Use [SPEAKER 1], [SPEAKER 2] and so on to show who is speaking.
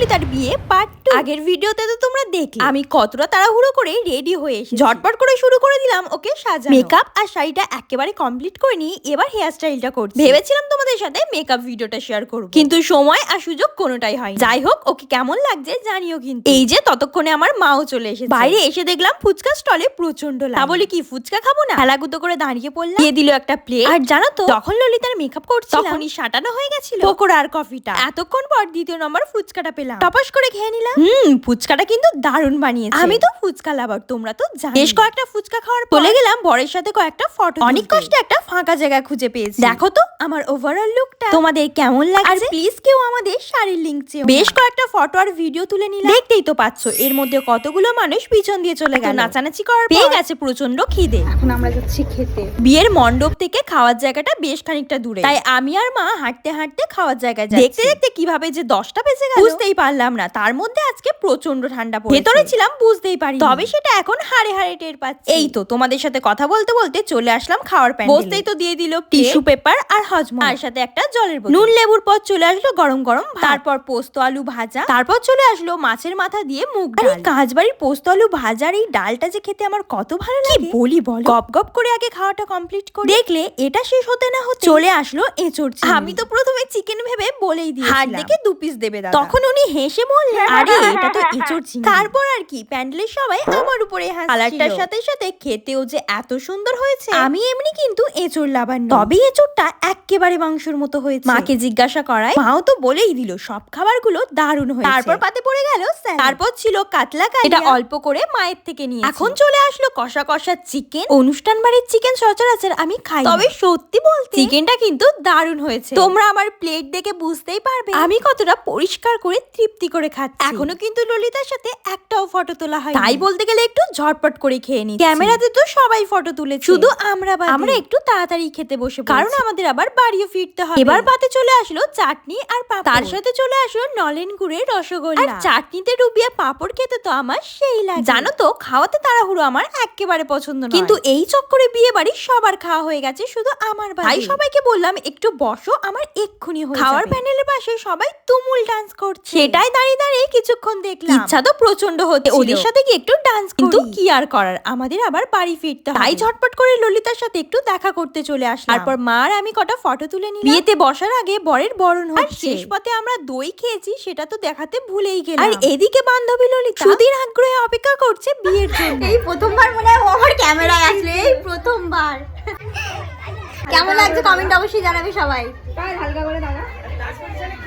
[SPEAKER 1] ললিতার বিয়ে পার্ট 2। আগের ভিডিওতে তো তোমরা দেখলে আমি কতটা তাড়াহুড়ো করে রেডি হয়ে এসেছি। ঝটপট করে শুরু করে দিলাম ওকে সাজানো। মেকআপ আর শাড়িটা একেবারে কমপ্লিট করে নিয়ে এবার হেয়ার স্টাইলটা করছি। ভেবেছিলাম তোমাদের সাথে মেকআপ ভিডিওটা শেয়ার করব, কিন্তু সময় আর সুযোগ কোনোটাই হয়নি। যাই হোক, ওকে কেমন লাগছে জানিও। কিন্তু এই যে ততক্ষণে আমার মাও চলে এসেছে। বাইরে এসে দেখলাম ফুচকা স্টলে প্রচন্ড লাইন। তা বলি কি ফুচকা খাবো না, হেলাগুতো করে দাঁড়িয়ে পড়লাম। দিয়ে দিল একটা প্লেট। আর জানো তো, যখন ললিতার মেকআপ করছিলাম তখনই সাটানো হয়ে গেছিল পকোড়া আর কফিটা। এতক্ষণ পর দ্বিতীয় নম্বর ফুচকাটা পেলাম। টপাস করে খেয়ে নিলাম। ফুচকাটা কিন্তু দারুণ বানিয়েছে। আমি তো ফুচকা লাভার, তোমরা তো জানো। বেশ কয়েকটা ফুচকা খাওয়ার পর চলে গেলাম বরের সাথে কয়েকটা ফটো। অনেক কষ্টে একটা ফাঁকা জায়গা খুঁজে পেয়েছি। দেখো তো আমার ওভারঅল লুকটা তোমাদের কেমন লাগছে। আর প্লিজ কেউ আমাদের শাড়ির লিংক চেও। বেশ কয়েকটা ফটো আর ভিডিও তুলে নিলাম। দেখতেই তো পাচ্ছ এর মধ্যে কতগুলো মানুষ পিছন দিয়ে চলে গেল। নাচানাচি করার পেয়ে গেছে প্রচন্ড খিদে।
[SPEAKER 2] এখন আমরা যাচ্ছি খেতে।
[SPEAKER 1] বিয়ের মণ্ডপ থেকে খাওয়ার জায়গাটা বেশ খানিকটা দূরে, তাই আমি আর মা হাঁটতে হাঁটতে খাওয়ার জায়গায় যাচ্ছি। দেখতে দেখতে কিভাবে যে 10টা বেজে গেল বুঝতেই পারলাম না। তার মধ্যে আজকে প্রচন্ড ঠান্ডা পড়েছে। ভেতরে ছিলাম বুঝতেই পারি, তবে সেটা এখন হাড়ে হাড়ে টের পাচ্ছি। এই তো তোমাদের সাথে কথা বলতে বলতে চলে আসলাম খাওয়ার প্যান্ডেলে। বসতেই তো দিয়ে দিল টিস্যু পেপার আর হজমোলা, আর সাথে একটা জলের বোতল। নুন লেবুর পর চলে আসলো গরম গরম ভাত, তারপর পোস্ত আলু ভাজা, তারপর চলে আসলো মাছের মাথা দিয়ে মুগ ডাল। আর এই কাঁচবাড়ির পোস্ত আলু ভাজার এই ডালটা যে খেতে আমার কত ভালো লাগে কি বলি বল। গপ গপ করে আগে খাওয়াটা কমপ্লিট করে দেখলে এটা শেষ হতে না হতে চলে আসলো এঁচোড় চিংড়ি। আমি তো প্রথমে চিকেন ভেবে বলেই দিয়েছিলাম, হাড় দেখে 2 পিস দেবে দাদা। তখন উনি হেসে বললেন আরে এটা তো এঁচোড় চিংড়ি। তারপর আর কি প্যান্ডেলের সবাই আমার উপরে হাসছিল। কালারটার সাথে সাথে খেতেও যে এত সুন্দর হয়েছে। আমি এমনি কিন্তু এঁচোড় লাভার নই, তবে এঁচোড়টা একেবারে মাংসের মতো হয়েছে। মাকে জিজ্ঞাসা করায় মাও তো বলেই দিল সব খাবারগুলো দারুণ হয়েছে। তারপর পাতে পড়ে গেল স্যালাড, তারপর ছিল কাতলা কালিয়া, এটা অল্প করে মায়ের থেকে নিয়ে। এখন চলে আসলো কষা কষা চিকেন। অনুষ্ঠান বাড়ির চিকেন সচরাচর আমি খাই, তবে সত্যি বলতে চিকেনটা কিন্তু দারুণ হয়েছে। তোমরা আমার প্লেট দেখে বুঝতেই পারবে আমি কতটা পরিষ্কার করে তৃপ্তি করে খাচ্ছি। এখনো কিন্তু ললিতার সাথে একটাও ফটো তোলা হয়, তাই বলতে গেলে একটু ঝটপট করে খেয়ে নিই। ক্যামেরাতে তো সবাই ফটো তুলেছে, শুধু আমরা একটু তাড়াতাড়ি খেতে বসে, কারণ আমাদের আবার বাড়িও ফিরতে হবে। এবার পাতে চলে আসলো চাটনি আর পাঁপড়, তার সাথে চলে আসলো নলেন গুড়ের রসগোল্লা। আর চাটনিতে ডুবিয়ে পাঁপড় খেতে তো আমার সেই লাগে। জানো তো খাওয়াতে তাড়াহুড়ো আমার একেবারে পছন্দ নয়, কিন্তু এই চক্করে বিয়ে বাড়ি সবার খাওয়া হয়ে গেছে, শুধু আমার বাড়ি। তাই সবাইকে বললাম একটু বসো, আমার এক্ষুনি হয়ে যাবে। খাওয়ার প্যানেলের পাশে সবাই তুমুল ডান্স করছে, সেটাই দাঁড়িয়ে দাঁড়িয়ে কিছুক্ষণ দেখলাম। ইচ্ছা তো প্রচন্ড হচ্ছে ওদের সাথে কি একটু ডান্স, কিন্তু কি আর করার, আমাদের আবার বাড়ি ফিরতে হবে। তাই ঝটপট করে ললিতার সাথে একটু দেখা করতে চলে আসলাম। তারপর মা আর আমি কটা ফটো তুলে নিলাম। বিয়েতে বসার আগে বরের বরণ হচ্ছে, শেষ পথে আমরা দই খেয়েছি সেটা তো দেখাতে ভুলেই গেলাম। আর এদিকে বান্ধবী ললিতা সুদীর আগ্রহে অপেক্ষা করছে বিয়ের জন্য।
[SPEAKER 2] এই প্রথমবার মনে হয় আমার ক্যামেরায় আসলে, এই প্রথমবার। কেমন লাগছে কমেন্ট অবশ্যই জানাবে সবাই। হালকা করে দাও।